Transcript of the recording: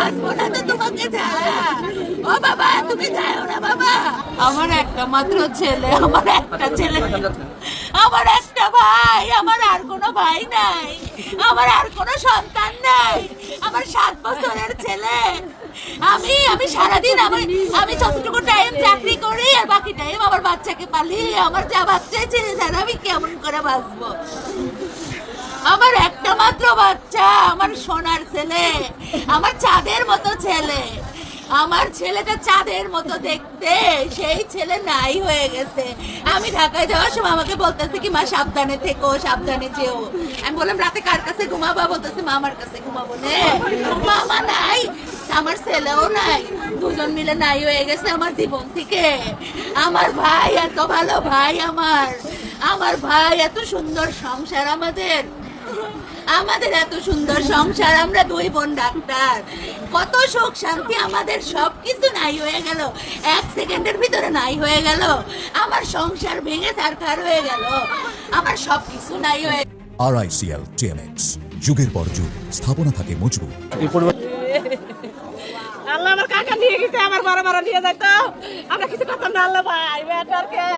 বাঁচবো না তো তোমাকে ছাড়া। ও বাবা তুমি যাও না বাবা। আমার একটা মাত্র ছেলে, আমার একটা ছেলে, আমার একটা ভাই, আমার আর কোনো ভাই নাই, আমার আর কোনো সন্তান নাই, আমার 7 বছরের ছেলে। আমি সারাদিন আমি যতটুকু টাইম চাকরি করি আর বাকি টাইম আমার বাচ্চাকে পালি। আমার যা বাচ্চা ছেলে ছাড়া আমি কেমন করে বাঁচবো? আমার একটা মাত্র বাচ্চা, আমার সোনার ছেলে, আমার চাঁদের মতো ছেলে। আমার ছেলেটা চাঁদের মতো দেখতে, সেই ছেলে নাই হয়ে গেছে। আমি ঢাকায় যাওয়ার সময় আমাকে বলতেছে কি মা সাবধানে থেকো, সাবধানে যেও। আমি বললাম রাতে কার কাছে ঘুমাবা? বলতেছে মামার কাছে ঘুমাবো। নে মামা নাই, আমার ছেলেও নাই, দুজন মিলে নাই হয়ে গেছে আমার জীবন থেকে। আমার ভাই এত ভালো ভাই, আমার ভাই এত সুন্দর সংসার, আমাদের এত সুন্দর সংসার, আমরা 2 বোন ডাক্তার, কত সুখ শান্তি, আমাদের সবকিছু নাই হয়ে গেল, 1 সেকেন্ডের ভিতরে নাই হয়ে গেল। আমার সংসার ভেঙে ছারখার হয়ে গেল, আমার সবকিছু নাই হয়ে। RICL TMX, যুগের পর যুগ স্থাপনা থাকে মজবুত। আল্লাহ আমার কাকা নিয়ে গেছে, আমার বড় বড় নিয়ে যাইতো, আমরা কিছু করতাম না। আল্লাহ ভাই বেটারকে